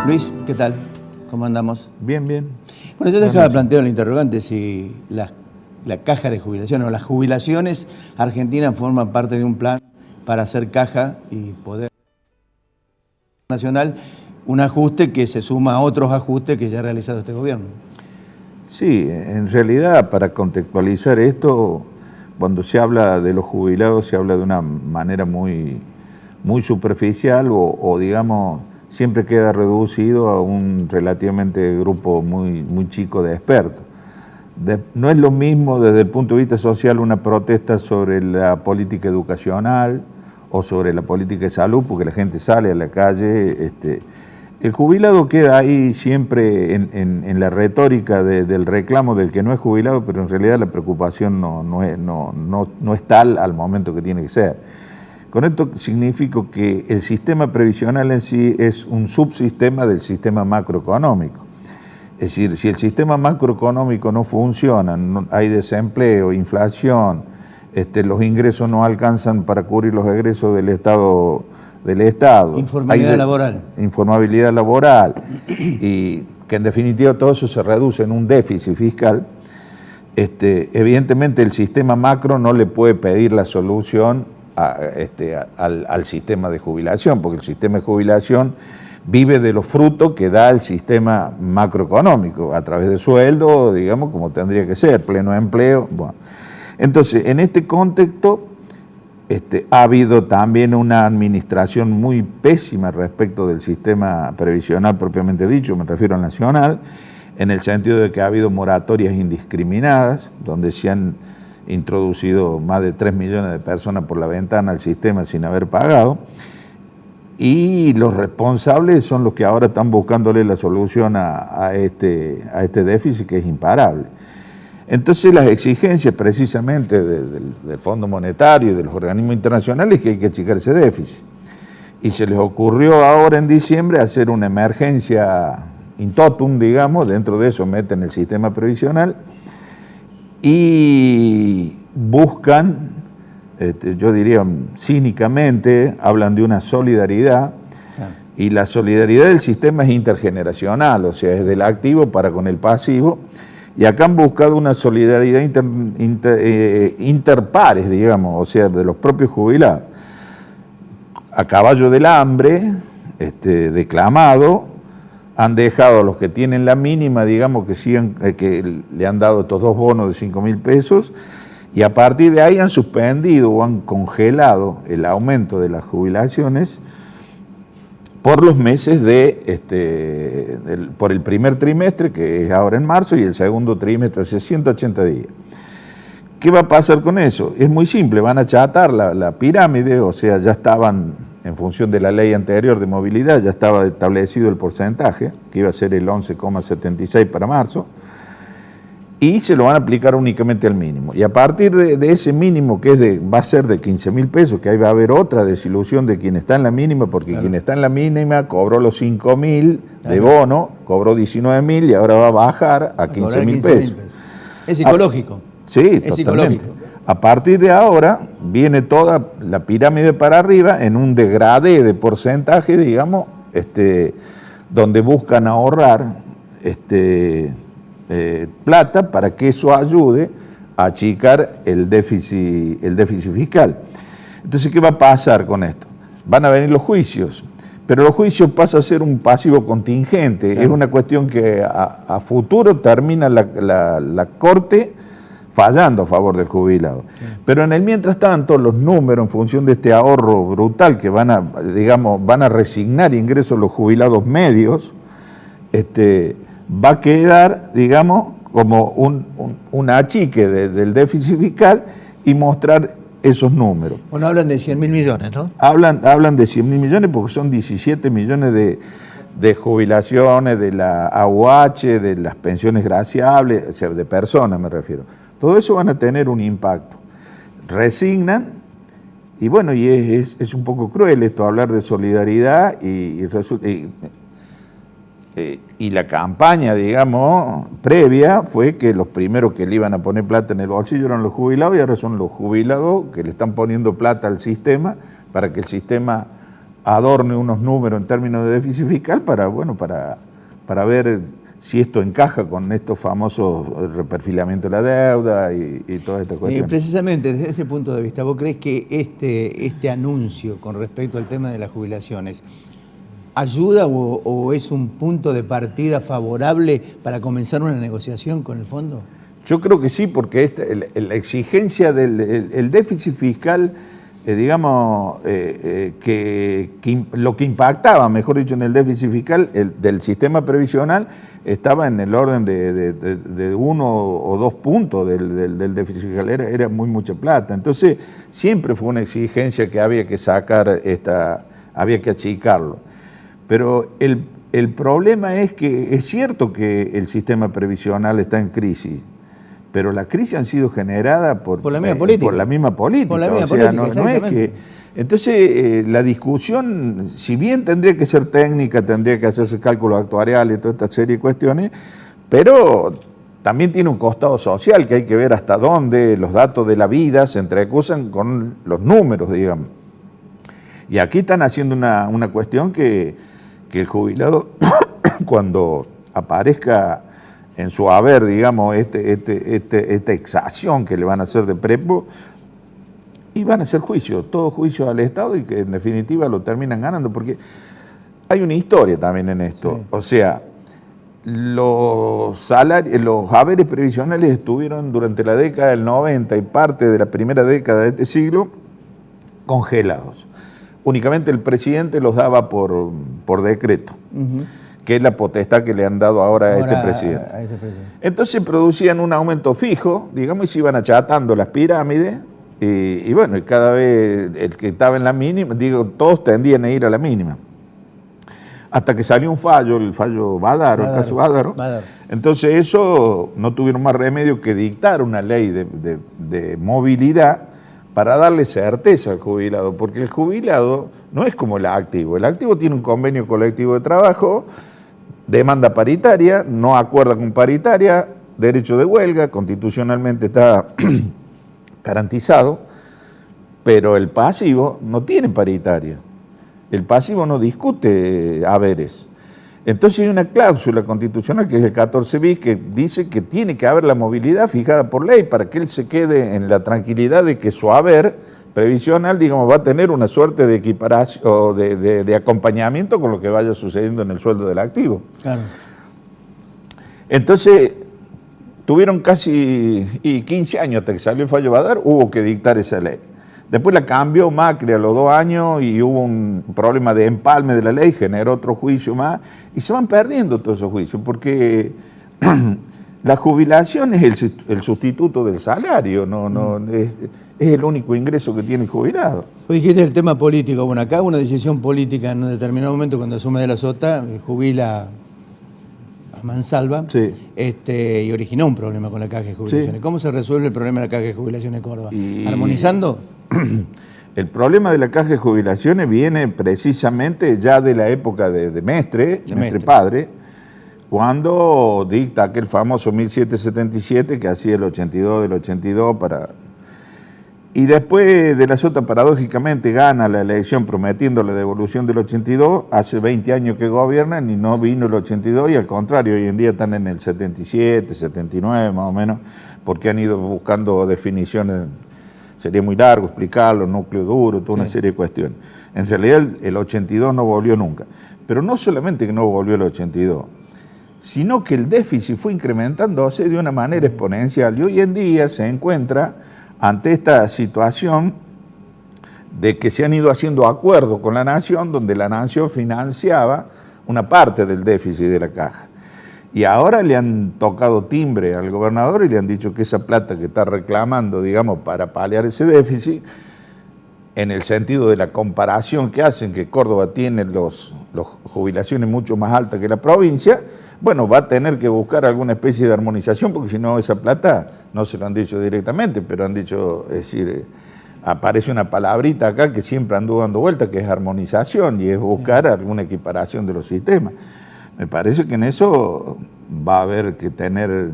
Luis, ¿qué tal? ¿Cómo andamos? Bien, bien. Bueno, yo dejaba planteado el interrogante si la caja de jubilación o las jubilaciones argentinas forman parte de un plan para hacer caja y poder nacional, un ajuste que se suma a otros ajustes que ya ha realizado este gobierno. Sí, en realidad, para contextualizar esto, cuando se habla de los jubilados se habla de una manera muy superficial o digamos, siempre queda reducido a un relativamente grupo muy chico de expertos. No es lo mismo desde el punto de vista social una protesta sobre la política educacional o sobre la política de salud, porque la gente sale a la calle. El jubilado queda ahí siempre en la retórica del reclamo del que no es jubilado, pero en realidad la preocupación no es tal al momento que tiene que ser. Con esto significa que el sistema previsional en sí es un subsistema del sistema macroeconómico. Es decir, si el sistema macroeconómico no funciona, hay desempleo, inflación, los ingresos no alcanzan para cubrir los egresos del Estado. Informabilidad laboral. Informabilidad laboral, y que en definitiva todo eso se reduce en un déficit fiscal. Evidentemente el sistema macro no le puede pedir la solución al sistema de jubilación, porque el sistema de jubilación vive de los frutos que da el sistema macroeconómico, a través de sueldo, digamos, como tendría que ser, pleno empleo. Bueno. Entonces, en este contexto, ha habido también una administración muy pésima respecto del sistema previsional propiamente dicho, me refiero al nacional, en el sentido de que ha habido moratorias indiscriminadas, donde se han introducido más de 3 millones de personas por la ventana al sistema sin haber pagado, y los responsables son los que ahora están buscándole la solución a este déficit que es imparable. Entonces las exigencias precisamente del Fondo Monetario y de los organismos internacionales es que hay que achicar ese déficit. Y se les ocurrió ahora en diciembre hacer una emergencia in totum, digamos, dentro de eso meten el sistema previsional y buscan, yo diría cínicamente, hablan de una solidaridad, y la solidaridad del sistema es intergeneracional, o sea, es del activo para con el pasivo, y acá han buscado una solidaridad interpares, digamos, o sea, de los propios jubilados. A caballo del hambre, declamado, han dejado a los que tienen la mínima, digamos, que le han dado estos 2 bonos de 5.000 pesos, y a partir de ahí han suspendido o han congelado el aumento de las jubilaciones por los meses por el primer trimestre, que es ahora en marzo, y el segundo trimestre, hace 180 días. ¿Qué va a pasar con eso? Es muy simple, van a achatar la pirámide, o sea, ya estaban, en función de la ley anterior de movilidad, ya estaba establecido el porcentaje, que iba a ser el 11,76 para marzo, y se lo van a aplicar únicamente al mínimo. Y a partir de ese mínimo, que va a ser de 15.000 pesos, que ahí va a haber otra desilusión de quien está en la mínima, porque claro, quien está en la mínima cobró los 5.000 de bono, cobró 19.000 y ahora va a bajar a 15.000 pesos. Es psicológico. Sí, es psicológico. A partir de ahora viene toda la pirámide para arriba en un degradé de porcentaje, digamos, donde buscan ahorrar plata para que eso ayude a achicar el déficit fiscal. Entonces, ¿qué va a pasar con esto? Van a venir los juicios, pero los juicios pasan a ser un pasivo contingente. Claro. Es una cuestión que a futuro termina la Corte fallando a favor del jubilado. Claro. Pero en el mientras tanto, los números, en función de este ahorro brutal que van a resignar ingresos los jubilados medios, va a quedar, digamos, como un achique del déficit fiscal y mostrar esos números. Bueno, hablan de 100.000 millones, ¿no? Hablan de 100.000 millones porque son 17 millones de jubilaciones, de la AUH, de las pensiones graciables, o sea, de personas me refiero. Todo eso van a tener un impacto. Resignan, y bueno, y es un poco cruel esto, hablar de solidaridad y la campaña, digamos, previa fue que los primeros que le iban a poner plata en el bolsillo eran los jubilados, y ahora son los jubilados que le están poniendo plata al sistema para que el sistema adorne unos números en términos de déficit fiscal para ver si esto encaja con estos famosos reperfilamientos de la deuda y toda esta cuestión. Precisamente desde ese punto de vista, ¿vos crees que este anuncio con respecto al tema de las jubilaciones ayuda o es un punto de partida favorable para comenzar una negociación con el fondo? Yo creo que sí, porque la exigencia del déficit fiscal, lo que impactaba, mejor dicho, en el déficit fiscal del sistema previsional estaba en el orden de 1 o 2 puntos del déficit fiscal, era mucha plata. Entonces siempre fue una exigencia que había que sacar, había que achicarlo. Pero el problema es que es cierto que el sistema previsional está en crisis, pero las crisis han sido generadas por la misma política. Por la misma política, no es que... Entonces, la discusión, si bien tendría que ser técnica, tendría que hacerse cálculos actuariales y toda esta serie de cuestiones, pero también tiene un costado social que hay que ver hasta dónde los datos de la vida se entrecruzan con los números, digamos. Y aquí están haciendo una cuestión que el jubilado, cuando aparezca en su haber, digamos, esta exacción que le van a hacer de prepo, y van a hacer juicios, todos juicios al Estado, y que en definitiva lo terminan ganando, porque hay una historia también en esto. Sí. O sea, los haberes previsionales estuvieron durante la década del 90 y parte de la primera década de este siglo congelados. Únicamente el presidente los daba por decreto. Que es la potestad que le han dado ahora a este presidente. Entonces producían un aumento fijo, digamos, y se iban achatando las pirámides, y bueno, y cada vez el que estaba en la mínima, todos tendían a ir a la mínima. Hasta que salió un fallo, el fallo Badaro, el caso Badaro. Entonces eso no tuvieron más remedio que dictar una ley de movilidad para darle certeza al jubilado, porque el jubilado no es como el activo tiene un convenio colectivo de trabajo, demanda paritaria, no acuerda con paritaria, derecho de huelga, constitucionalmente está garantizado, pero el pasivo no tiene paritaria. El pasivo no discute haberes. Entonces hay una cláusula constitucional, que es el 14 bis, que dice que tiene que haber la movilidad fijada por ley para que él se quede en la tranquilidad de que su haber previsional, digamos, va a tener una suerte de equiparación o de acompañamiento con lo que vaya sucediendo en el sueldo del activo. Claro. Entonces, tuvieron casi 15 años hasta que salió el fallo Badar, hubo que dictar esa ley. Después la cambió Macri a los 2 años y hubo un problema de empalme de la ley, generó otro juicio más, y se van perdiendo todos esos juicios, porque la jubilación es el sustituto del salario, es el único ingreso que tiene el jubilado. Vos dijiste el tema político. Bueno, acá una decisión política en un determinado momento, cuando asume de la Sota, jubila a mansalva, sí. Y originó un problema con la caja de jubilaciones. Sí. ¿Cómo se resuelve el problema de la caja de jubilaciones de Córdoba? ¿Armonizando? El problema de la caja de jubilaciones viene precisamente ya de la época de Mestre padre, cuando dicta aquel famoso 1777 que hacía el 82 del 82 para... Y después de la Sota, paradójicamente, gana la elección prometiendo la devolución del 82, hace 20 años que gobiernan y no vino el 82, y al contrario, hoy en día están en el 77, 79 más o menos, porque han ido buscando definiciones, sería muy largo explicarlo, núcleo duro, toda una serie de cuestiones. En realidad el 82 no volvió nunca, pero no solamente que no volvió el 82, sino que el déficit fue incrementándose de una manera exponencial, y hoy en día se encuentra ante esta situación de que se han ido haciendo acuerdos con la Nación, donde la Nación financiaba una parte del déficit de la caja. Y ahora le han tocado timbre al gobernador y le han dicho que esa plata que está reclamando, digamos, para paliar ese déficit, en el sentido de la comparación que hacen, que Córdoba tiene las jubilaciones mucho más altas que la provincia, bueno, va a tener que buscar alguna especie de armonización, porque si no esa plata, no se lo han dicho directamente, pero han dicho, es decir, aparece una palabrita acá que siempre anduvo dando vuelta, que es armonización, y es buscar alguna equiparación de los sistemas. Me parece que en eso va a haber que tener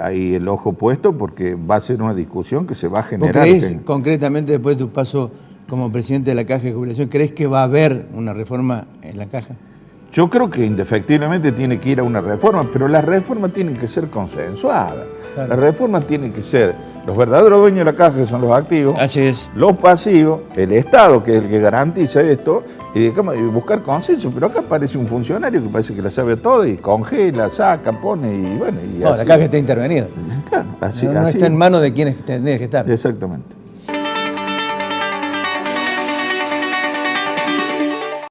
ahí el ojo puesto, porque va a ser una discusión que se va a generar. ¿Vos creés, concretamente, después de tu paso como presidente de la Caja de Jubilación, ¿crees que va a haber una reforma en la Caja? Yo creo que indefectiblemente tiene que ir a una reforma, pero las reformas tienen que ser consensuadas. Claro. Las reformas tienen que ser los verdaderos dueños de la caja, que son los activos, Así es. los pasivos, el Estado, que es el que garantiza esto, y buscar consenso. Pero acá aparece un funcionario que parece que la sabe todo y congela, saca, pone y bueno. Y No, así. la Caja está intervenida. Claro, así. No así. está en manos de quienes tendría que estar. Exactamente.